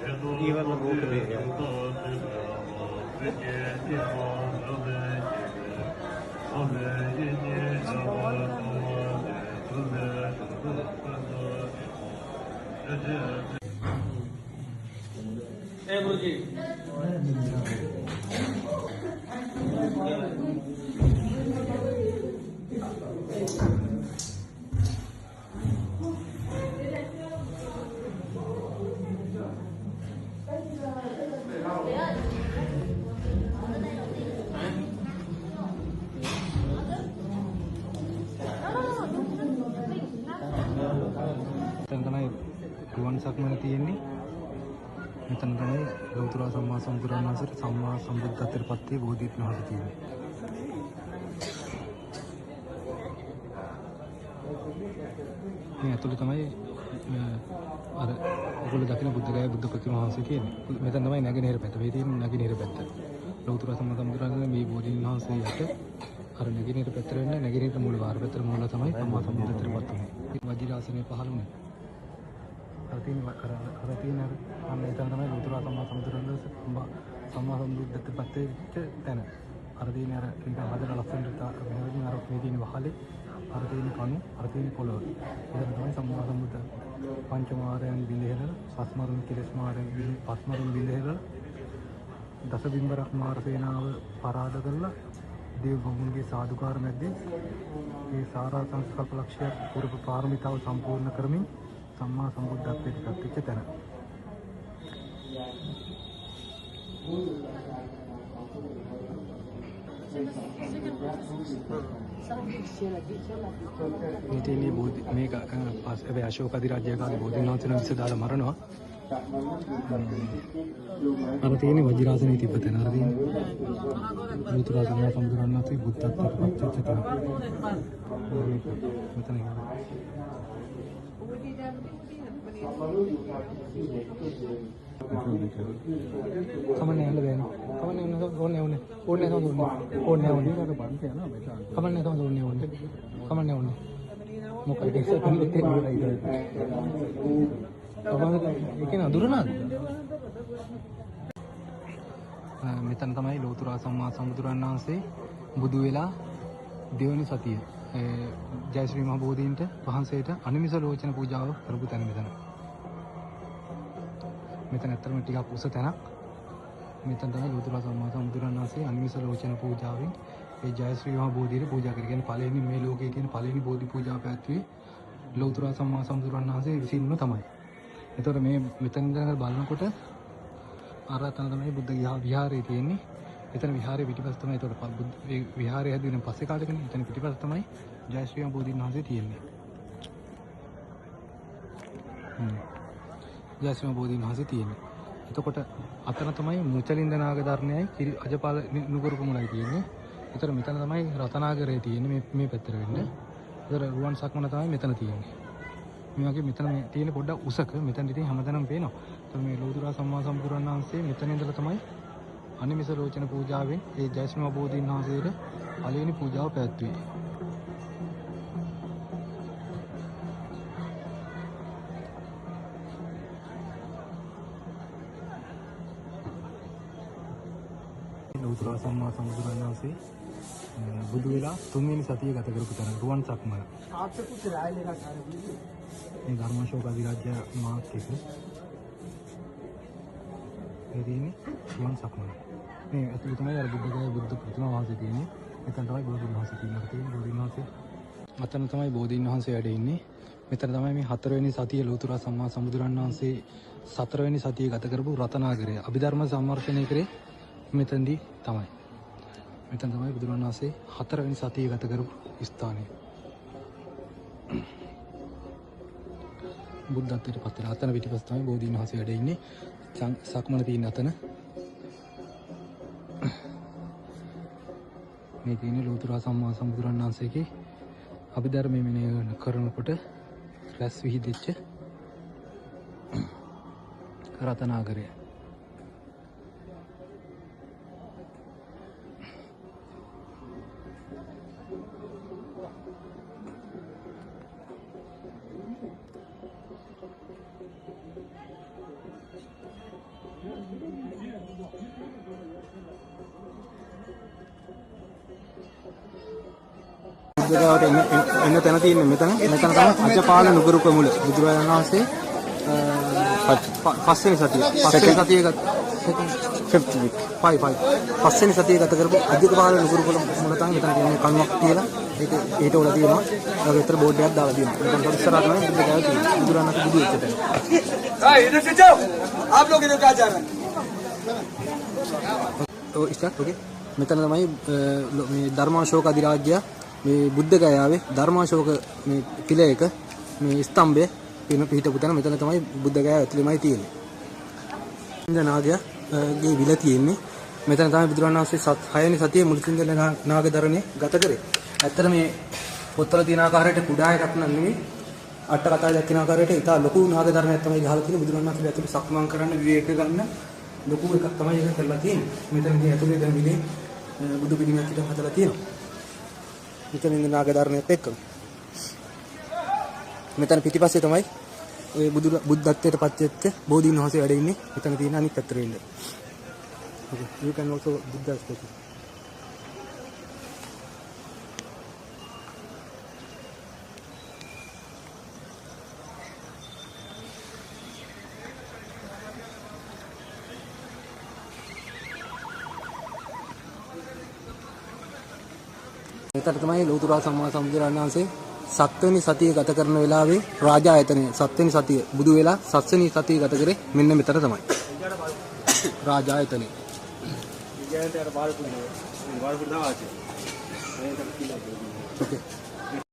Even the book there. Hey, Guruji. Then තමයි ගුවන් සක්මන තියෙන්නේ. මෙතන තමයි ලෞතර සම්මා සම්බුදුරන් වහන්සේට සම්මා සම්බුද්ධත්වයට පත් වී බෝධිත්ව වහන්සේ තියෙන්නේ. මේ ඇතුළේ තමයි අර ඔයගොල්ලෝ දකින බුද්ධගය බුද්ධ ප්‍රතිමා වහන්සේ තියෙන්නේ. මෙතන තමයි නැගෙනහිර පැත්ත. මේ තියෙන නැගෙනහිර පැත්ත. ලෞතර සම්මා සම්බුදුරන් වහන්සේ මේ බෝධීන් වහන්සේ යට අර නැගෙනහිර පැත්තට වෙන්නේ නැගෙනහිර මූල වාර පැත්තට මූල තමයි සම්මා සම්බුද්ධත්වයට පත් වෙන්නේ. වජිරාසනේ පහළ වුණේ. අර තියෙන අන්න එතන තමයි ලෞතර සම්මා සම්බුදුරන් වහන්සේ සම්මා සම්බුද්ධත්වයට පත් වෙච්ච තැන. අර තියෙන අර ඊට හදලා ලස්සනට මෙහෙම අර මේ තියෙන වහලේ අර තියෙන කණු අර තියෙන පොළොව. එතන තමයි සම්මා සම්බුද්ධ පංචමාරයන් බිඳහෙල පස්මරුන් කෙලස් මාරයන් පස්මරුන් බිඳහෙල දසබිම්බර මාර සේනාව පරාද කරලා දේව බමුණුගේ සාදුකාර මැද්දේ මේ සාරා සංස්කල්ප ලක්ෂ්‍ය පූර්ව පාරමිතාව සම්පූර්ණ කරමින් සම්මා සම්බුද්ධත්වයට පත් වෙච්ච තැන. නිතිනේ බෝධි මේක පස්සේ අශෝක අධිරාජ්‍යකාගේ බෝධීන් වහන්සේලා විස දාලා මරනවා. අර තියෙන වජිරාසනේ තිබ්බ තැන අර තියෙන ලෞතර සම්මා සම්බුදුරන් වහන්සේ බුද්ධත්වයට පත් වෙච්ච තැන. මෙතන කමන්නේ යන්න බෑනේ. කමන්නේ යන්න ඕනේ ඕනේ. ඕනේ තමයි ඕනේ. ඕනේ ඕනේ. කමන්නේ තමයි ඕනේ ඕනේ. කමන්නේ ඕනේ. මොකද ඒක සම්පූර්ණ තියෙන්නේ. ඒක නඳුරනද? මෙතන තමයි ලෞතර සම්මා සම්බුදුරන් වහන්සේ බුදු වෙලා දෙවනි සතිය ජයශ්‍රී මහ බෝධීන්ට වහන්සේට අනිමිස ලෝචන පූජාව කරපු තැන මෙතන. මෙතන ඇත්තටම ටිකක් උස තැනක්. මෙතන තමයි ලෞතර සම්මා සම්බුදුරන් වහන්සේ අනිමිස ලෝචන පූජාවෙන් ඒ ජයශ්‍රී මහ බෝධියට පූජා කරගෙන කියන්නේ පළවෙනි මේ ලෝකයේ තියෙන පළවෙනි බෝධි පූජාව පැවැත්වුවේ ලෞතර සම්මා සම්බුදුරන් වහන්සේ විසින්ම තමයි. එතකොට මේ මෙතන ඉඳන් බලනකොට අර තන තමයි බුද්ධ විහාරය තියෙන්නේ. එතන විහාරයේ පිටිපස්ස තමයි එතකොට මේ විහාරය හැදුවෙන් පස්සේ කාලෙකනේ. එතන පිටිපස්ස තමයි ජයශ්‍රී මහ බෝධීන් වහන්සේ තියෙන්නේ. ජයශ්‍රී මහ බෝධීන් වහන්සේ තියෙන්නේ. එතකොට අතන තමයි මුචලින්ද නාග ධර්ණයයි අජපාල නුගුරු කුමලයි තියෙන්නේ. එතකොට මෙතන තමයි රතනාගරය තියෙන්නේ මේ පැත්තට වෙන්නේ. එතකොට රුවන් සක්මන තමයි මෙතන තියෙන්නේ. මේ වගේ මෙතන මේ තියෙන පොඩ්ඩක් උසක මෙතන ඉතින් හැමදැනම පේනවා. එතකොට මේ ලෞතර සම්මා සම්බුදුරන් වහන්සේ මෙතන ඉඳලා තමයි අනිමිස ලෝචන පූජාවෙන් ඒ ජයශ්‍රී මහ බෝධීන් වහන්සේට පළවෙනි පූජාව පැවැත්වුවේ. ලෞතර සම්මා සම්බුදුරන් වහන්සේ බුදු වෙලා තුන්වෙනි සතිය ගත කරපු තැන රුවන් සක්මන. මේ ධර්මාශෝක අධිරාජ්‍ය මාත් එක්ක මේ තියෙන්නේ රුවන් සක්මන. මේ ඇතුළේ තමයි අර බුද්ධගය බුද්ධ ප්‍රතිමා වහන්සේ තියෙන්නේ. මෙතන තමයි බෝධීන් වහන්සේ තියෙන්නේ. බෝධීන් වහන්සේ අතන තමයි බෝධීන් වහන්සේ වැඩ ඉන්නේ. මෙතන තමයි මේ හතරවෙනි සතිය ලෞතර සම්මා සම්බුදුරන් වහන්සේ සතරවෙනි සතිය ගත කරපු රතනාගරය අභිධර්ම සම්මර්ෂණය කරේ මෙතනදී තමයි. මෙතන තමයි බුදුරජාණන් වහන්සේ හතරවෙනි සතිය ගත කරපු ස්ථානය. බුද්ධත්වයට පත් වෙලා අතන පිටිපස්ස තමයි බෝධීන් වහන්සේ වැඩ ඉන්නේ. සක්මන තියෙන අතන. මේ තියෙන ලෞතර සම්මා සම්බුදුරන් වහන්සේගේ අභිධර්මයේ මෙනෙහි කරනකොට රැස් විහිදෙච්ච රතනාගරය. බුද්ධගයාවට එන්න තැන තියෙන්නේ මෙතන තමයි අජපාල නුගරුක මුල. බුදුරජාණන් වහන්සේ පස්වෙනි සතිය පස්වෙනි සතිය ගත කරපු අජපාල නුගරුක මුල තමයි මෙතන තියෙන්නේ කණුවක් කියලා. ඒක ඊට උඩ තියෙනවා. ඒක විතර බෝඩ් එකක් දාලා තියෙනවා. මෙතන ඉස්සරහා තමයි බුද්ධගයාව තියෙන්නේ. බුදුරජාණන් වහන්සේ බුදු වෙච්ච තැන. हां इधर से जाओ आप लोग इधर कहां जा रहे हैं तो स्टार्ट ओके මෙතන තමයි මේ ධර්මාශෝක අධිරාජ්‍ය මේ බුද්ධගයාවේ ධර්මාශෝක මේ පිළයක මේ ස්තම්භය වෙන පිහිටපු තැන මෙතන තමයි බුද්ධගයාව ඇතුළේමයි තියෙන්නේ. ඉන්ද නාගයාගේ විල තියෙන්නේ මෙතන තමයි බුදුරණන් වහන්සේ 6 වෙනි සතියේ මුළුසිංහල නාගදරණේ ගත කරේ. ඇත්තට මේ පොත්වල තියෙන ආකාරයට කුඩා එකක් නෙමෙයි අට කතාවේ දැක්කන ආකාරයට ඉතා ලොකු නාගදරණයක් තමයි ගහලා තියෙන්නේ. බුදුරණන් වහන්සේ ඇතුළේ සක්මන් කරන්න විවේක ගන්න ලොකු එකක් තමයි ඒක කරලා තියෙන්නේ. මෙතනදී ඇතුළේ දැන් විලේ බුදු පිළිමයක් හිටව හදලා තියෙනවා. මෙතන ඉන්න නාගදරණයත් එක්ක. මෙතන පිටිපස්සේ තමයි ඔය බුද්ධත්වයට පත් වෙච්ච බෝධීන් වහන්සේ වැඩ ඉන්නේ. මෙතන තියෙන අනිත් පැත්තට ඉන්නේ. Okay, you can also Buddha statue. මෙතන තමයි ලෞතර සම්මා සම්බුදුරජාණන් වහන්සේ 7 වෙනි සතිය ගත කරන වෙලාවේ රාජායතනයේ 7 වෙනි සතිය බුදු වෙලා 7 වෙනි සතිය ගත කරේ මෙන්න මෙතන තමයි. රාජායතනයේ. විජයන්තර බාලපුර දාවාචි. Okay.